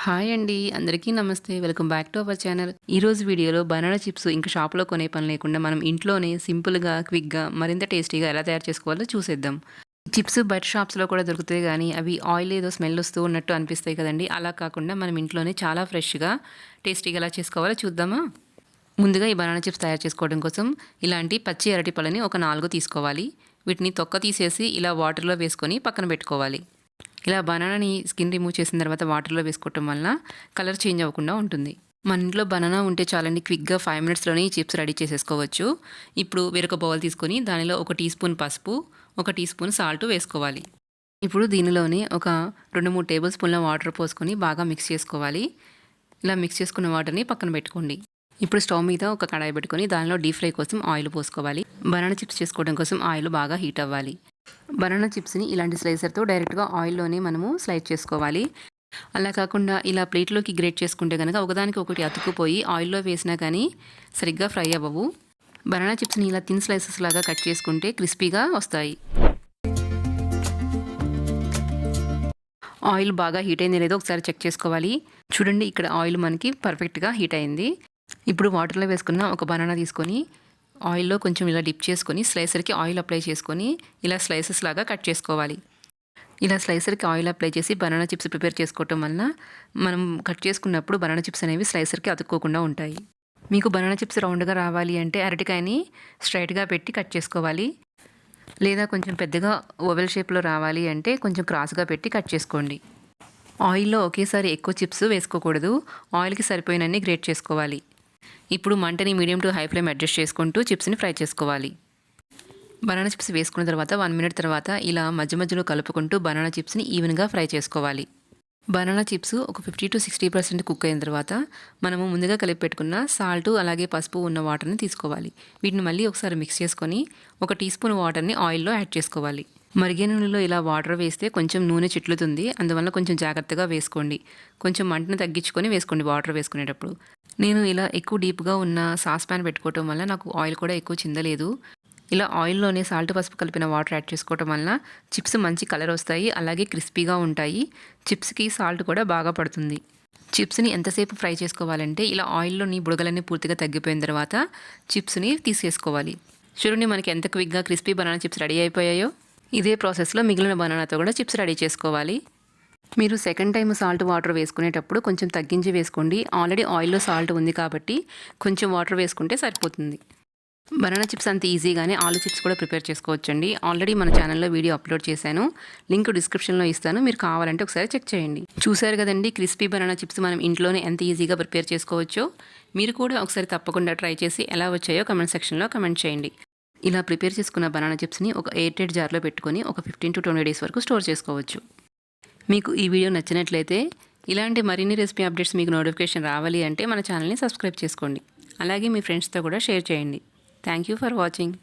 Hi అండి. అందరికీ నమస్తే. Welcome back to our channel. ఈరోజు వీడియోలో బనానా చిప్స్ ఇంకా షాప్‌లో కొనే పని లేకుండా మనం ఇంట్లోనే సింపుల్‌గా, క్విక్‌గా మరింత టేస్టీగా ఎలా తయారు చేసుకోవాలో చూసేద్దాం. చిప్స్ బయట షాప్స్‌లో కూడా దొరుకుతాయి గానీ, అవి ఆయిల్ ఏదో స్మెల్ వస్తూ ఉన్నట్టు అనిపిస్తాయి కదండీ! అలా కాకుండా మనం ఇంట్లోనే చాలా ఫ్రెష్‌గా, టేస్టీగా ఎలా చేసుకోవాలో చూద్దామా? ముందుగా ఈ బనానా చిప్స్ తయారు చేసుకోవడం కోసం ఇలాంటి పచ్చి అరటి పళ్ళని ఒక 4 తీసుకోవాలి. వీటిని తొక్క తీసేసి ఇలా వాటర్‌లో వేసుకొని పక్కన పెట్టుకోవాలి. ఇలా బనానాని స్కిన్ రిమూవ్ చేసిన తర్వాత వాటర్‌లో వేసుకోవటం వలన కలర్ చేంజ్ అవ్వకుండా ఉంటుంది. మన ఇంట్లో బనానా ఉంటే చాలండి, క్విక్‌గా 5 మినిట్స్‌లోనే ఈ చిప్స్ రెడీ చేసేసుకోవచ్చు. ఇప్పుడు వేరొక బౌల్ తీసుకొని దానిలో ఒక టీ స్పూన్ పసుపు, ఒక టీ స్పూన్ సాల్ట్ వేసుకోవాలి. ఇప్పుడు దీనిలోనే ఒక 2, 3 టేబుల్ స్పూన్ల వాటర్ పోసుకొని బాగా మిక్స్ చేసుకోవాలి. ఇలా మిక్స్ చేసుకున్న వాటర్‌ని పక్కన పెట్టుకోండి. ఇప్పుడు స్టవ్ మీద ఒక కడాయి పెట్టుకొని దానిలో డీప్ ఫ్రై కోసం ఆయిల్ పోసుకోవాలి. బనానా చిప్స్ చేసుకోవడం కోసం ఆయిల్ బాగా హీట్ అవ్వాలి. బనానా చిప్స్ని ఇలాంటి స్లైసర్తో డైరెక్ట్గా ఆయిల్లోనే మనము స్లైస్ చేసుకోవాలి. అలా కాకుండా ఇలా ప్లేట్లోకి గ్రేట్ చేసుకుంటే కనుక ఒకదానికి ఒకటి అతుక్కుపోయి ఆయిల్లో వేసినా కానీ సరిగ్గా ఫ్రై అవ్వవు. బనానా చిప్స్ని ఇలా థిన్ స్లైసెస్ లాగా కట్ చేసుకుంటే క్రిస్పీగా వస్తాయి. ఆయిల్ బాగా హీట్ అయింది లేదో ఒకసారి చెక్ చేసుకోవాలి. చూడండి, ఇక్కడ ఆయిల్ మనకి పర్ఫెక్ట్గా హీట్ అయింది. ఇప్పుడు వాటర్లో వేసుకున్న ఒక బనానా తీసుకొని ఆయిల్లో కొంచెం ఇలా డిప్ చేసుకొని స్లైసర్కి ఆయిల్ అప్లై చేసుకొని ఇలా స్లైసెస్ లాగా కట్ చేసుకోవాలి. ఇలా స్లైసర్కి ఆయిల్ అప్లై చేసి బనానా చిప్స్ ప్రిపేర్ చేసుకోవటం వలన మనం కట్ చేసుకున్నప్పుడు బనానా చిప్స్ అనేవి స్లైసర్కి అతుక్కోకుండా ఉంటాయి. మీకు బనానా చిప్స్ రౌండ్గా రావాలి అంటే అరటికాయని స్ట్రైట్గా పెట్టి కట్ చేసుకోవాలి. లేదా కొంచెం పెద్దగా ఓవెల్ షేప్లో రావాలి అంటే కొంచెం క్రాస్గా పెట్టి కట్ చేసుకోండి. ఆయిల్లో ఒకేసారి ఎక్కువ చిప్స్ వేసుకోకూడదు. ఆయిల్కి సరిపోయినన్ని గ్రేట్ చేసుకోవాలి. ఇప్పుడు మంటని medium to high flame adjust చేసుకుంటూ చిప్స్ని ఫ్రై చేసుకోవాలి. బనానా చిప్స్ వేసుకున్న తర్వాత 1 మినిట్ తర్వాత ఇలా మధ్య మధ్యలో కలుపుకుంటూ బనానా చిప్స్ని ఈవెన్గా ఫ్రై చేసుకోవాలి. బనానా చిప్స్ ఒక 50-60% కుక్ అయిన తర్వాత మనము ముందుగా కలిపి పెట్టుకున్న సాల్ట్ అలాగే పసుపు ఉన్న వాటర్ని తీసుకోవాలి. వీటిని మళ్ళీ ఒకసారి మిక్స్ చేసుకొని ఒక టీ స్పూన్ వాటర్ని ఆయిల్లో యాడ్ చేసుకోవాలి. మరిగే నూనెలో ఇలా వాటర్ వేస్తే కొంచెం నూనె చిట్లుతుంది. అందువల్ల కొంచెం జాగ్రత్తగా వేసుకోండి. కొంచెం మంటను తగ్గించుకొని వేసుకోండి వాటర్ వేసుకునేటప్పుడు. నేను ఇలా ఎక్కువ డీప్గా ఉన్న సాస్ ప్యాన్ పెట్టుకోవటం వల్ల నాకు ఆయిల్ కూడా ఎక్కువ చిందలేదు. ఇలా ఆయిల్లోనే సాల్ట్ పసుపు కలిపిన వాటర్ యాడ్ చేసుకోవటం వలన చిప్స్ మంచి కలర్ వస్తాయి, అలాగే క్రిస్పీగా ఉంటాయి. చిప్స్కి సాల్ట్ కూడా బాగా పడుతుంది. చిప్స్ని ఎంతసేపు ఫ్రై చేసుకోవాలంటే ఇలా ఆయిల్లోని బుడగలన్నీ పూర్తిగా తగ్గిపోయిన తర్వాత చిప్స్ని తీసేసుకోవాలి. చూడండి, మనకి ఎంత క్విక్గా క్రిస్పీ బనానా చిప్స్ రెడీ అయిపోయాయో. ఇదే ప్రాసెస్లో మిగిలిన బనానాతో కూడా చిప్స్ రెడీ చేసుకోవాలి. మీరు సెకండ్ టైం సాల్ట్ వాటర్ వేసుకునేటప్పుడు కొంచెం తగ్గించి వేసుకోండి. ఆల్రెడీ ఆయిల్లో సాల్ట్ ఉంది కాబట్టి కొంచెం వాటర్ వేసుకుంటే సరిపోతుంది. బనానా చిప్స్ అంత ఈజీగానే ఆలు చిప్స్ కూడా ప్రిపేర్ చేసుకోవచ్చండి. ఆల్రెడీ మన ఛానల్లో వీడియో అప్లోడ్ చేశాను. లింక్ డిస్క్రిప్షన్లో ఇస్తాను, మీరు కావాలంటే ఒకసారి చెక్ చేయండి. చూశారు కదండి, క్రిస్పీ బనానా చిప్స్ మనం ఇంట్లోనే ఎంత ఈజీగా ప్రిపేర్ చేసుకోవచ్చో. మీరు కూడా ఒకసారి తప్పకుండా ట్రై చేసి ఎలా వచ్చాయో కమెంట్ సెక్షన్లో కమెంట్ చేయండి. ఇలా ప్రిపేర్ చేసుకున్న బనానా చిప్స్ని ఒక ఎయిర్ టైట్ జార్లో పెట్టుకొని ఒక 15-20 డేస్ వరకు స్టోర్ చేసుకోవచ్చు. మీకు ఈ వీడియో నచ్చినట్లయితే ఇలాంటి మరిన్ని రెసిపీ అప్డేట్స్ మీకు నోటిఫికేషన్ రావాలి అంటే మన ఛానల్ని సబ్స్క్రైబ్ చేసుకోండి. అలాగే మీ ఫ్రెండ్స్తో కూడా షేర్ చేయండి. Thank you for watching.